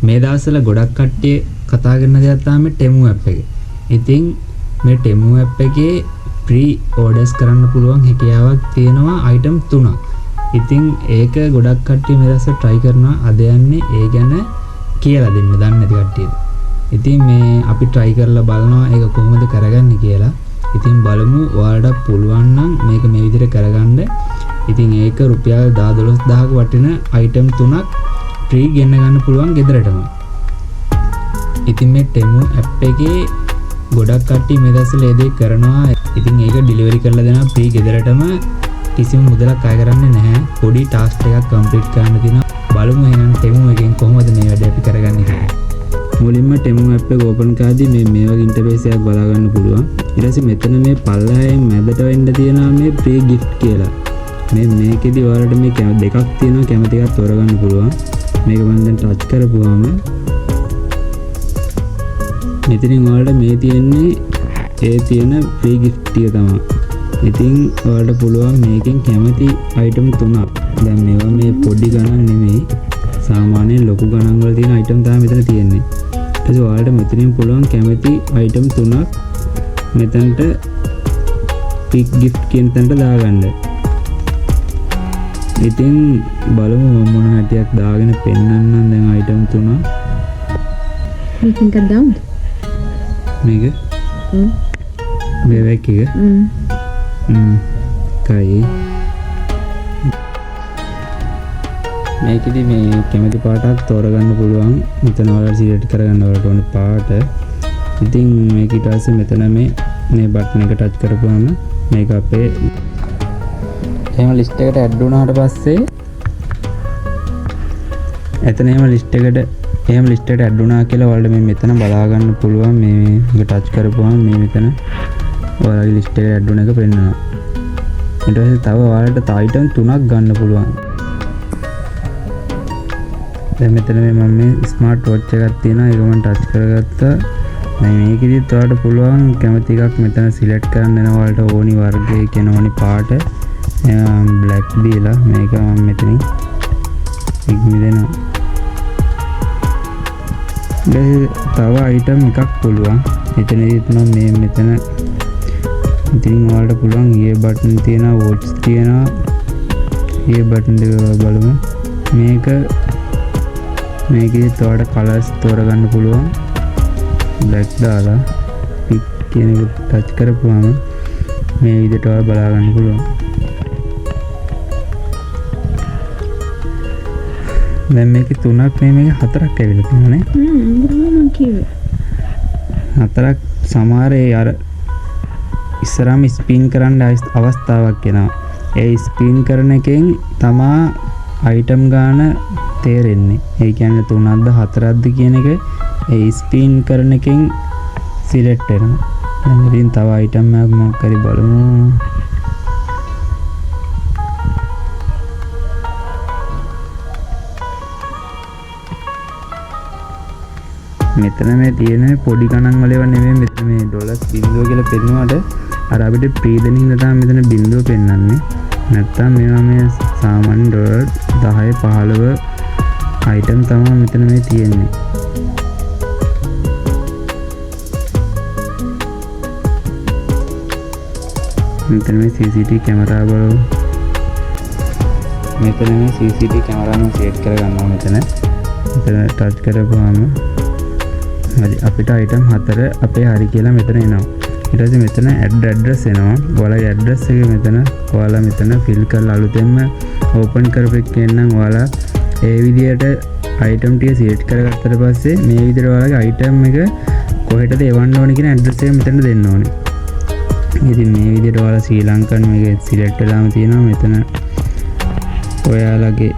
මේ දවස්වල ගොඩක් කට්ටිය කතා කරන දේක් තමයි Temu app එක. ඉතින් මේ Temu app එකේ ප්‍රී ඕඩර්ස් කරන්න පුළුවන් හැකියාවක් තියෙනවා item 3ක්. ඉතින් ඒක ගොඩක් කට්ටිය මේ දවස්වල try කරනවා. අද යන්නේ ඒ ගැන කියලා දෙන්න දන්නේ නැති කට්ටියට. ඉතින් මේ අපි try කරලා බලනවා ඒක කොහොමද කරගන්නේ කියලා. ඉතින් බලමු ඔයාලට පුළුවන් නම් මේක මේ විදිහට කරගන්න. ඉතින් ඒක රුපියල් 12000ක වටින item 3ක් free ගෙන්න ගන්න පුළුවන් ගෙදරටම. ඉතින් මේ Temu app එකේ ගොඩක් කට්ටිය මේ දවස්වල ඒ දේ කරනවා. ඉතින් ඒක delivery කරලා දෙනවා free ගෙදරටම. කිසිම මුදලක් අය කරන්නේ නැහැ. පොඩි task එකක් complete කරන්න තියෙනවා. බලමු එහෙනම් Temu එකෙන් කොහොමද මේ වැඩේ අපි කරගන්නේ කියලා. මුලින්ම Temu app එක open කරද්දී මේ වගේ interface එකක් බලා ගන්න පුළුවන්. ඊට පස්සේ මෙතන මේ පල්ලෙහායෙන් මැදට වෙන්න තියෙනවා මේ free gift කියලා. මේකෙදි ඔයාලට මේ දෙකක් තියෙනවා කැමති එකක් තෝරගන්න පුළුවන්. මේක මම දැන් ටච් කරපුවාම මෙතනින් ඔයාලට මේ තියෙන්නේ ඒ තියෙන free gift ටික තමයි. ඉතින් ඔයාලට පුළුවන් මේකෙන් කැමති item 3ක්. දැන් මේවා මේ පොඩි ගණන් නෙමෙයි. සාමාන්‍යයෙන් ලොකු ගණන් වල තියෙන item තමයි මෙතන තියෙන්නේ. ඊට පස්සේ ඔයාලට මෙතනින් පුළුවන් කැමති item 3ක් මෙතනට pick gift කියන තැනට දාගන්න. ඉතින් බලමු මොන හැටියක් දාගෙන පෙන්නන්නම් දැන් item 3. මේකෙන් එකක් දාමුද? මේක? මේ වැක්ක එක? කයි. මේකෙදි මේ කැමති පාටක් තෝරගන්න පුළුවන්. මෙතන ඔයාලට සිලෙක්ට් කරගන්න ඔයාලට ඕන පාට. ඉතින් මේක ඊට පස්සේ මෙතන මේ බටන් එක ටච් කරපුවාම මේක අපේ එහෙම ලිස්ට් එකට ඇඩ් වුණාට පස්සේ එතන එහෙම ලිස්ට් එකට ඇඩ් වුණා කියලා ඔයාලට මේ මෙතන බලා ගන්න පුළුවන්. මේක ටච් කරපුවාම මේ මෙතන ඔයාලගේ ලිස්ට් එකට ඇඩ් වුණ එක පෙන්නනවා. ඊට පස්සේ තව ඔයාලට item 3ක් ගන්න පුළුවන්. දැන් මෙතන මම ස්මාර්ට් වොච් එකක් තියෙනවා. ඒක මම ටච් කරගත්තා. මේකෙදිත් ඔයාලට පුළුවන් කැමති එකක් මෙතන සිලෙක්ට් කරන්න වෙනවා. ඔයාලට ඕනි වර්ගයේ කියන ඕනි පාට black දීලා මේක මම මෙතනින් ඉක්මි දෙනවා. තව item එකක් පුළුවන්. එතනදිත් මම මෙතන ඉතින් ඔයාලට පුළුවන් ear button තියෙනවා, watch තියෙනවා. ear button දෙක බලමු. මේකෙදිත් ඔයාලට colors තෝරගන්න පුළුවන්. black දාලා pick කියන එක ටච් කරපුවාම මේ විදිහට ඔයාලා බලා ගන්න පුළුවන්. දැන් මේකේ 3ක් නෙමෙයි 4ක් ඇවිල්ලා තියෙනවා නේ. මම කිව්වේ 4ක් සමහරේ අර ඉස්සරහම ස්පින් කරන්න අවස්ථාවක් එනවා. ඒ ස්පින් කරන එකෙන් තමා item ගාන තේරෙන්නේ. ඒ කියන්නේ 3ක්ද 4ක්ද කියන එක ඒ ස්පින් කරන එකෙන් සිලෙක්ට් වෙනවා. දැන් ඉතින් තව item එකක් මොකක් හරි බලමු. මෙතන මේ තියෙන පොඩි ගණන් වල ඒවා නෙමෙයි. මෙතන මේ ඩොලර්ස් බිඳුව කියලා පෙන්නුවාට අර අපිට ප්‍රීදෙනින් තමයි මෙතන බිඳුව පෙන්වන්නේ. නැත්තම් මේවා මේ සාමාන්‍ය ඩොලර් 10 15 item තමයි මෙතන මේ තියෙන්නේ. මෙතන මේ CCTV කැමරා බලමු. මෙතන මේ CCTV කැමරා මම සෙට් කරගන්නවා මෙතන. මෙතන ටච් කරපුවාම හරි අපිට item 4 අපේ හරි කියලා මෙතන එනවා. ඊට පස්සේ මෙතන add address එනවා. ඔයාලගේ address එක මෙතන ඔයාලා මෙතන fill කරලා අලුතෙන්ම open කරපෙන්න නම් ඔයාලා ඒ විදිහට item ටික select කරගත්තට පස්සේ මේ විදිහට ඔයාලගේ item එක කොහෙටද එවන්න ඕනේ කියන address එක මෙතන දෙන්න ඕනේ. ඉතින් මේ විදිහට ඔයාලා ශ්‍රී ලංකන් මේක select වෙලාම තියෙනවා. මෙතන ඔයාලගේ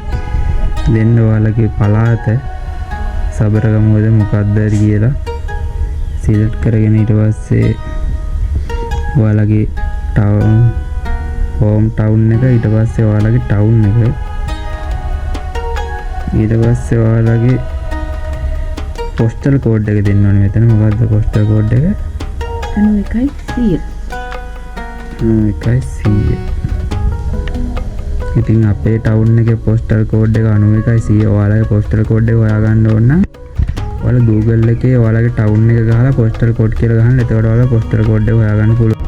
දෙන්න ඔයාලගේ පළාත සබරගමුවද මොකක්ද කියලා සිලෙක්ට් කරගෙන ඊට පස්සේ ඔයාලගේ හෝම් ටවුන් එක ඊට පස්සේ ඔයාලගේ ටවුන් එක ඊට පස්සේ ඔයාලගේ පෝස්ටල් කෝඩ් එක දෙන්න ඕනේ. මෙතන මොකක්ද පෝස්ටල් කෝඩ් එක? 9100. ඉතින් අපේ ටවුන් එකේ පෝස්ටල් කෝඩ් එක 9100. ඔයාලගේ පෝස්ටල් කෝඩ් එක හොයාගන්න ඕන නම් ඔයාලා Google එකේ ඔයාලගේ ටවුන් එක ගහලා postal code කියලා ගහන්න. එතකොට ඔයාලා postal code එක හොයාගන්න පුළුවන්.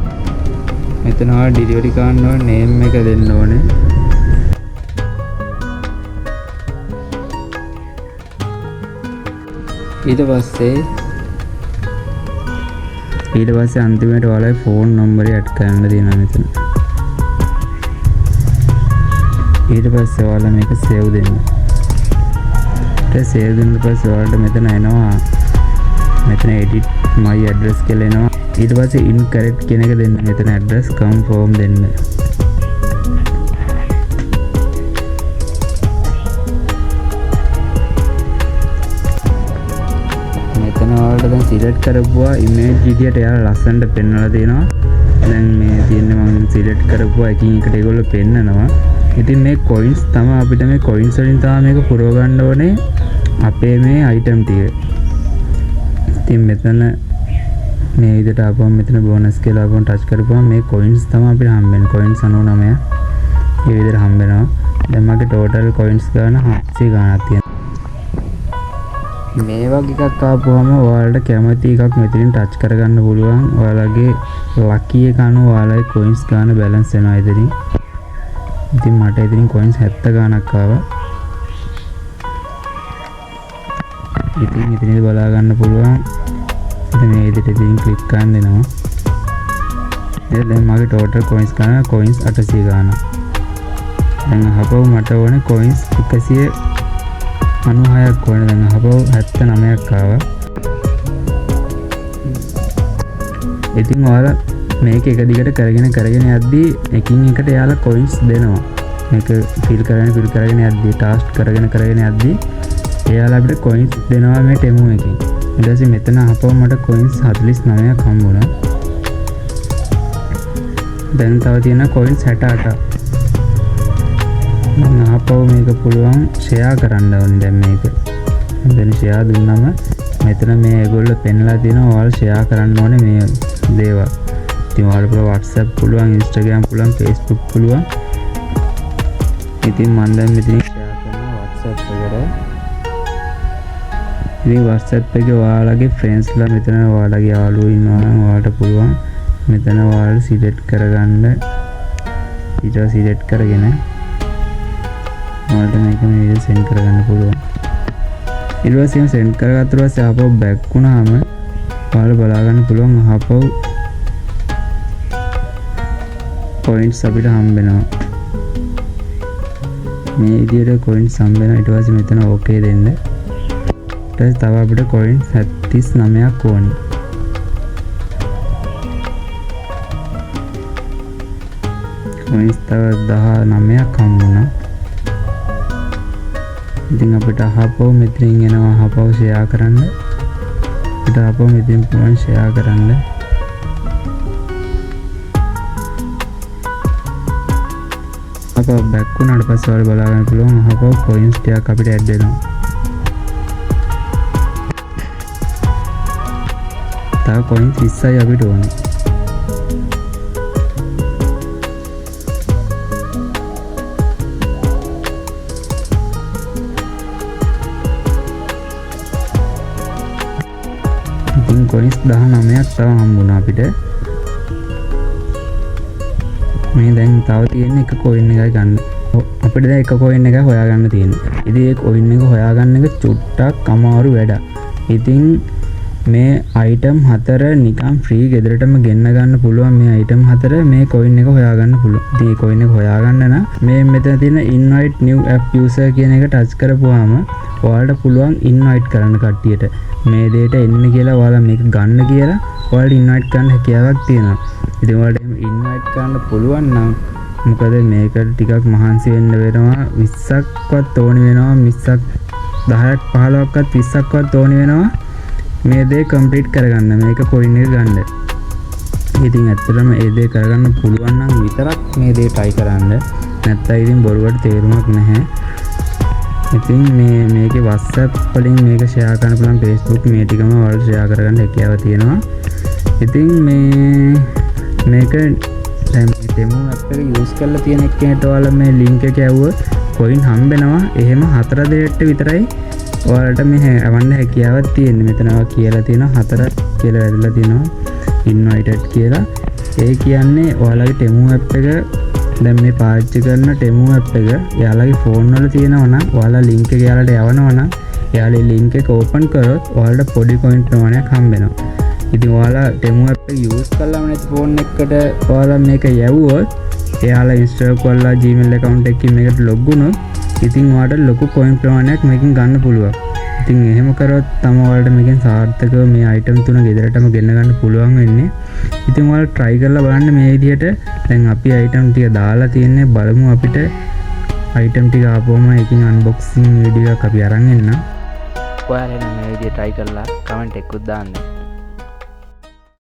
මෙතන ඔයාලා delivery කරන්න ඕන name එක දෙන්න ඕනේ. ඊට පස්සේ අන්තිමට ඔයාලගේ phone number එක add කරන්න තියෙනවා මෙතන. ඊට පස්සේ ඔයාලා මේක save දෙන්න. සේව් දුන්න පස්සේ ඔයාලට මෙතන එනවා මෙතන edit my address කියලා එනවා. ඊට පස්සේ incorrect කියන එක දෙන්න. මෙතන address confirm දෙන්න. මෙතන ඔයාලට දැන් select කරපුවා image විදියට එයාලා ලස්සනට පෙන්වලා තියෙනවා. දැන් මේ තියෙන්නේ මම select කරපුවා එකින් එකට ඒගොල්ලෝ පෙන්නනවා. ඉතින් මේ coins තමයි අපිට මේ coins වලින් තමයි මේක පුරව ගන්න ඕනේ අපේ මේ item ටික. ඉතින් මෙතන මේ විදිහට ආපුවම මෙතන bonus කියලා ආපුවම touch කරපුවම මේ coins තමයි අපිට හම්බෙන්නේ. coins 99 මේ විදිහට හම්බෙනවා. දැන් මගේ total coins ගාන 700 ගාණක් තියෙනවා. මේ වගේ එකක් ආපුවම ඔයාලට කැමති එකක් මෙතනින් touch කරගන්න පුළුවන්. ඔයාලගේ lucky එක අනුව ඔයාලගේ coins ගාන balance වෙනවා ඉතින්. ඉතින් මට ඉතින් coins 70 ගාණක් ආවා. ඉතින් ඉතින් බලා ගන්න පුළුවන්. ඉතින් මේ විදිහට ඉතින් ක්ලික් කරන්න දෙනවා. දැන් මගේ total coins ගාන coins 800 ගාණක්. දැන් අහපව මට ඕනේ coins 196ක් ඕනේ. දැන් අහපව 79ක් ආවා. ඉතින් ඔයාලා මේක එක දිගට කරගෙන යද්දී එකින් එකට යාලා coins දෙනවා. මේක fill කරගෙන යද්දී task කරගෙන යද්දී එයාලා අපිට coins දෙනවා මේ Temu එකෙන්. ඊට පස්සේ මෙතන අහපුවම මට coins 49ක් හම්බුණා. දැන් තව තියෙන coins 68ක්. මම අහපුව මේක පුළුවන් share කරන්න ඕනේ දැන් මේක. දැන් share දුන්නම මෙතන මේ ඒගොල්ලෝ පෙන්ලා දෙනවා ඔයාලා share කරන්න ඕනේ මේ දේවල්. ඉතින් ඔයාලට WhatsApp පුළුවන්, Instagram පුළුවන්, Facebook පුළුවන්. ඉතින් මම දැන් මෙතන share කරනවා WhatsApp එකට. ඉතින් WhatsApp එකේ ඔයාලගේ friends ලා මෙතන ඔයාලගේ යාළුවෝ ඉන්නවා නම් ඔයාලට පුළුවන් මෙතන ඔයාලා select කරගන්න. ඊට select කරගෙන ඔයාලට මේක මේ විදිහට send කරගන්න පුළුවන්. ඊට පස්සේ send කරගත්ත පස්සේ ආපහු back වුණාම ඔයාලා බලා ගන්න පුළුවන් ආපහු coins අපිට හම්බෙනවා. මේ විදිහට coins හම්බෙනවා. ඊට පස්සේ මෙතන okay දෙන්න. ඊට තව අපිට coins 79ක් ඕනේ. coins තව 19ක් හම්බුණා. ඉතින් අපිට අහපව මෙතනින් එනවා අහපව share කරන්න. අපිට අහපව මෙතනින් පුළුවන් share කරන්න. අපව back වුණාට පස්සේ ඔයාලා බලා ගන්න පුළුවන් අහපව coins ටිකක් අපිට add වෙනවා. තව coins 20යි අපිට ඕනේ. ඉතින් coins 19ක් තව හම්බුණා අපිට. මේ දැන් තව තියෙන එක coin එකයි ගන්න. අපිට දැන් එක coin එකයි හොයාගන්න තියෙන්නේ. ඉතින් ඒ coin එක හොයාගන්න එක චුට්ටක් අමාරු වැඩක්. ඉතින් මේ item 4 නිකන් free ගෙදරටම ගෙන්න ගන්න පුළුවන්. මේ item 4 මේ coin එක හොයාගන්න පුළුවන්. ඉතින් මේ coin එක හොයාගන්න නම් මේ මෙතන තියෙන invite new app user කියන එක touch කරපුවාම ඔයාලට පුළුවන් invite කරන්න කට්ටියට. මේ දෙයට එන්න කියලා ඔයාලා මේක ගන්න කියලා ඔයාලට invite කරන්න හැකියාවක් තියෙනවා. ඉතින් ඔයාලට invite කරන්න පුළුවන් නම් මොකද මේක ටිකක් මහන්සි වෙන්න වෙනවා. 20ක්වත් ඕනි වෙනවා. 20ක් 10ක් 15ක්වත් 20ක්වත් ඕනි වෙනවා. මේ දේ කම්ප්ලීට් කරගන්න මේක coin එක ගන්න. ඉතින් ඇත්තටම ඒ දේ කරගන්න පුළුවන් නම් විතරක් මේ දේ try කරන්න. නැත්නම් ඉතින් බොරුවට තේරුමක් නැහැ. ඉතින් මේකේ WhatsApp වලින් මේක share කරන්න පුළුවන්. Facebook මේ ටිකම ඔයාලට share කරගන්න හැකියාව තියෙනවා. ඉතින් මේක දැන් මේ Temu app එක use කරලා තියෙන එක්කෙනාට ඔයාලා මේ link එක ඇව්වොත් coin හම්බෙනවා. එහෙම 4 දෙනෙක්ට විතරයි ඔයාලට මේ අවන්න හැකියාවක් තියෙන්නේ. මෙතන කියලා තියෙනවා 4 කියලා වැදලා තියෙනවා ඉන්වයිටඩ් කියලා. ඒ කියන්නේ ඔයාලගේ ටෙමු ඇප් එක දැන් මේ පාවිච්චි කරන ටෙමු ඇප් එක එයාලගේ ෆෝන් වල තියෙනවා නම් ඔයාලා ලින්ක් එක එයාලට යවනවා නම් එයාලේ ලින්ක් එක ඕපන් කරොත් ඔයාලට පොඩි කොයින් ප්‍රමාණයක් හම්බ වෙනවා. ඉතින් ඔයාලා ටෙමු ඇප් එක යූස් කරලාම නැති ෆෝන් එකකට ඔයාලා මේක යවුවොත් එයාලා ඉන්ස්ටෝල් කරලා Gmail account එකකින් මේකට ලොග් වුණොත් ඉතින් ඔයාලට ලොකු කොයින් ප්‍රමාණයක් මේකෙන් ගන්න පුළුවන්. ඉතින් එහෙම කරොත් තමයි ඔයාලට මේකෙන් සාර්ථකව මේ අයිටම් තුන ගෙදරටම ගෙන්න ගන්න පුළුවන් වෙන්නේ. ඉතින් ඔයාලා try කරලා බලන්න මේ විදිහට. දැන් අපි අයිටම් ටික දාලා තියන්නේ බලමු අපිට අයිටම් ටික ආපුවම එකකින් අන්බොක්සිං වීඩියෝ එකක් අපි අරන් එන්න. ඔයාලා මේ විදිහට try කරලා කමෙන්ට් එකකුත් දාන්න.